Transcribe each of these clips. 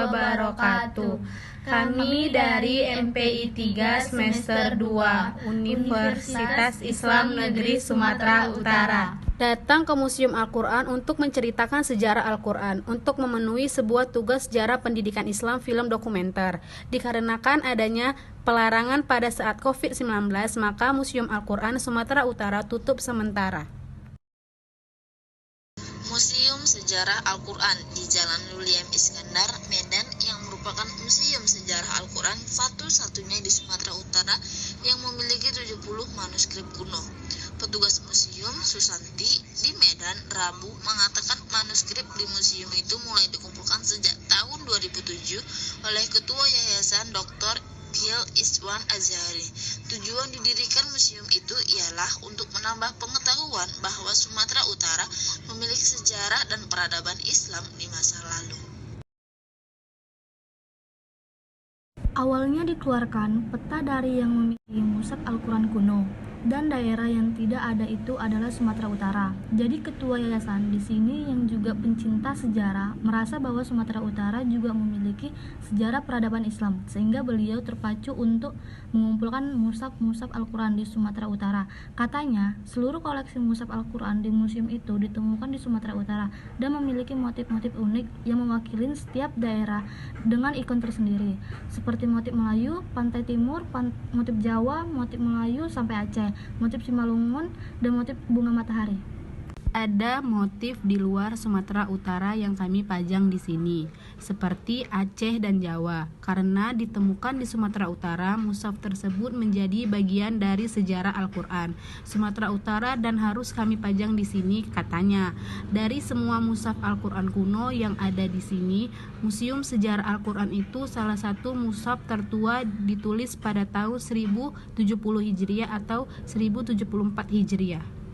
wabarakatuh. Kami dari MPI 3 semester 2 Universitas Islam Negeri Sumatera Utara datang ke Museum Al-Quran untuk menceritakan sejarah Al-Quran untuk memenuhi sebuah tugas sejarah pendidikan Islam film dokumenter. Dikarenakan adanya pelarangan pada saat COVID-19, maka Museum Al-Quran Sumatera Utara tutup sementara. Museum Sejarah Al-Quran di Jalan Luliam Iskandar, Medan, yang merupakan museum sejarah Al-Quran satu-satunya di Sumatera Utara yang memiliki 70 manuskrip kuno. Petugas museum, Susanti, di Medan, Rabu, mengatakan manuskrip di museum itu mulai dikumpulkan sejak tahun 2007 oleh Ketua Yayasan Dr. Phil Iswan Azhari. Tujuan didirikan museum itu ialah untuk menambah pengetahuan bahwa Sumatera Utara memiliki sejarah dan peradaban Islam di masa lalu. Awalnya dikeluarkan peta dari yang memiliki mushaf Al-Quran kuno, dan daerah yang tidak ada itu adalah Sumatera Utara. Jadi ketua yayasan di sini yang juga pencinta sejarah merasa bahwa Sumatera Utara juga memiliki sejarah peradaban Islam, sehingga beliau terpacu untuk mengumpulkan mushaf Al-Quran di Sumatera Utara. Katanya, seluruh koleksi mushaf Al-Quran di museum itu ditemukan di Sumatera Utara dan memiliki motif-motif unik yang mewakili setiap daerah dengan ikon tersendiri, seperti motif Melayu, Pantai Timur, motif Jawa, motif Melayu sampai Aceh, motif Simalungun, dan motif bunga matahari. Ada motif di luar Sumatera Utara yang kami pajang di sini, seperti Aceh dan Jawa. Karena ditemukan di Sumatera Utara, mushaf tersebut menjadi bagian dari sejarah Al-Quran Sumatera Utara dan harus kami pajang di sini, katanya. Dari semua mushaf Al-Quran kuno yang ada di sini, Museum Sejarah Al-Quran itu salah satu mushaf tertua, ditulis pada tahun 1070 Hijriah atau 1074 Hijriah.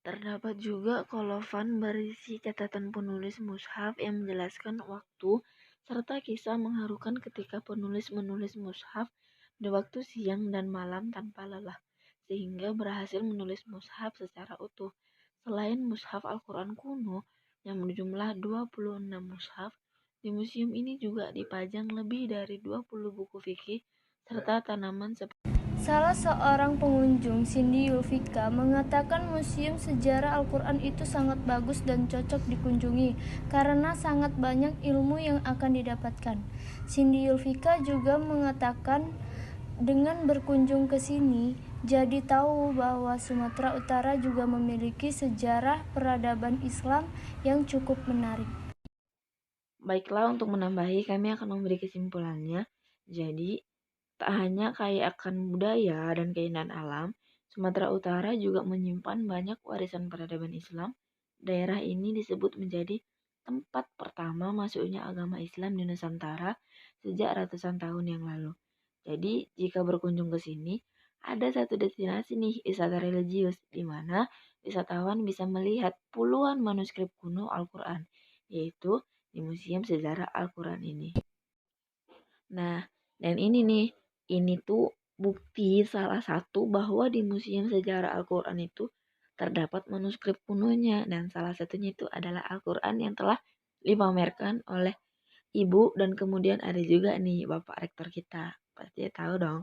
Terdapat juga kolofan berisi catatan penulis mushaf yang menjelaskan waktu serta kisah mengharukan ketika penulis menulis mushaf di waktu siang dan malam tanpa lelah, sehingga berhasil menulis mushaf secara utuh. Selain mushaf Al-Quran kuno yang berjumlah 26 mushaf, di museum ini juga dipajang lebih dari 20 buku fikih serta tanaman seperti. Salah seorang pengunjung, Cindy Yulvika, mengatakan Museum Sejarah Al-Quran itu sangat bagus dan cocok dikunjungi karena sangat banyak ilmu yang akan didapatkan. Cindy Yulvika juga mengatakan dengan berkunjung ke sini, jadi tahu bahwa Sumatera Utara juga memiliki sejarah peradaban Islam yang cukup menarik. Baiklah, untuk menambahi, kami akan memberi kesimpulannya. Jadi, tak hanya kaya akan budaya dan keindahan alam, Sumatera Utara juga menyimpan banyak warisan peradaban Islam. Daerah ini disebut menjadi tempat pertama masuknya agama Islam di Nusantara sejak ratusan tahun yang lalu. Jadi, jika berkunjung ke sini, ada satu destinasi nih, wisata religius, di mana wisatawan bisa melihat puluhan manuskrip kuno Al-Quran, yaitu di Museum Sejarah Al-Quran ini. Nah, dan ini tuh bukti salah satu bahwa di Museum Sejarah Al-Quran itu terdapat manuskrip kunonya, dan salah satunya itu adalah Al-Quran yang telah dipamerkan oleh ibu, dan kemudian ada juga nih Bapak Rektor kita, pasti tahu dong.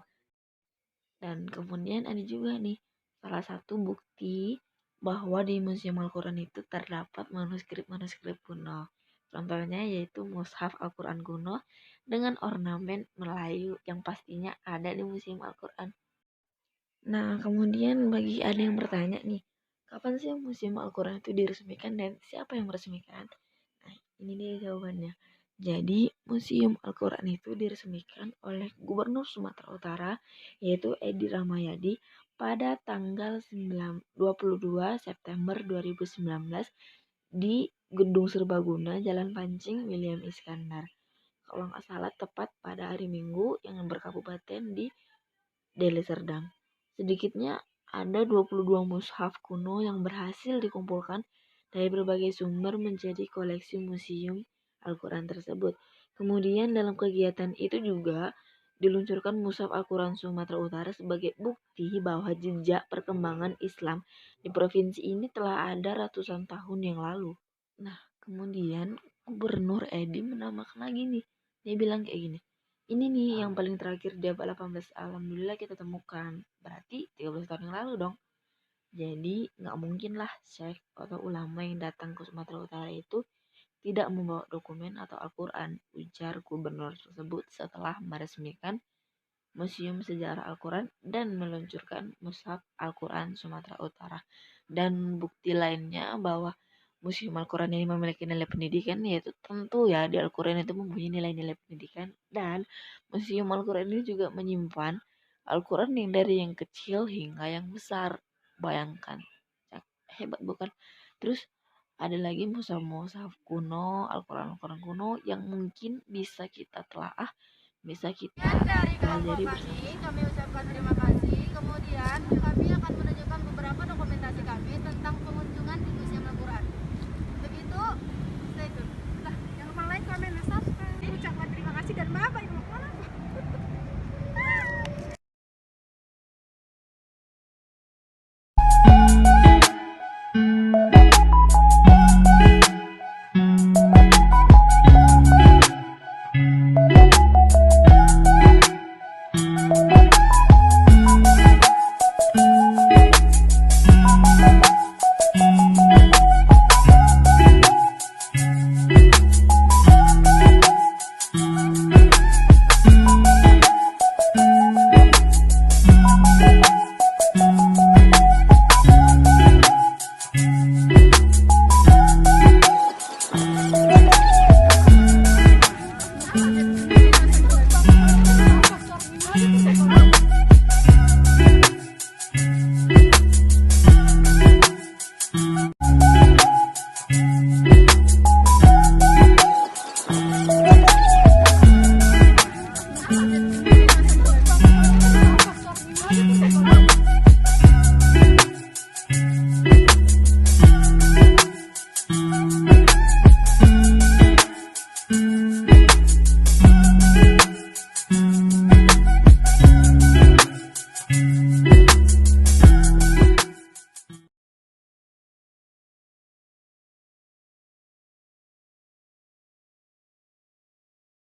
Dan kemudian ada juga nih salah satu bukti bahwa di Museum Al-Quran itu terdapat manuskrip-manuskrip kuno. Contohnya yaitu mushaf Al-Quran kuno dengan ornamen Melayu yang pastinya ada di Museum Al-Quran. Nah, kemudian bagi ada yang bertanya nih, kapan sih Museum Al-Quran itu diresmikan dan siapa yang meresmikan? Nah, ini dia jawabannya. Jadi, Museum Al-Quran itu diresmikan oleh Gubernur Sumatera Utara, yaitu Edi Rahmayadi, pada tanggal 22 September 2019 di Gedung Serbaguna, Jalan Pancing, William Iskandar. Kalau nggak salah tepat pada hari Minggu yang berkabupaten di Deli Serdang. Sedikitnya ada 22 mushaf kuno yang berhasil dikumpulkan dari berbagai sumber menjadi koleksi Museum Al-Quran tersebut. Kemudian dalam kegiatan itu juga diluncurkan mushaf Al-Quran Sumatera Utara sebagai bukti bahwa jejak perkembangan Islam di provinsi ini telah ada ratusan tahun yang lalu. Nah, kemudian Gubernur Edi menambahkan lagi nih, dia bilang kayak gini, ini nih yang paling terakhir di abad 18 alhamdulillah kita temukan, berarti 13 tahun yang lalu dong. Jadi nggak mungkin lah syekh atau ulama yang datang ke Sumatera Utara itu tidak membawa dokumen atau Al-Quran, ujar gubernur tersebut setelah meresmikan Museum Sejarah Al-Quran dan meluncurkan Mushaf Al-Quran Sumatera Utara. Dan bukti lainnya bahwa Museum Al-Quran ini memiliki nilai pendidikan, yaitu tentu ya di Al-Quran itu mempunyai nilai-nilai pendidikan, dan Museum Al-Quran ini juga menyimpan Al-Quran yang dari yang kecil hingga yang besar. Bayangkan, hebat bukan? Terus ada lagi mushaf-mushaf kuno, Al-Quran kuno yang mungkin bisa kita telaah, bisa kita Dari pelajari kelompok bersama-sama. kami ucapkan terima kasih. Kemudian kami akan menunjukkan beberapa dokumentasi kami tentang pengunjungan di Museum Al-Quran. Begitu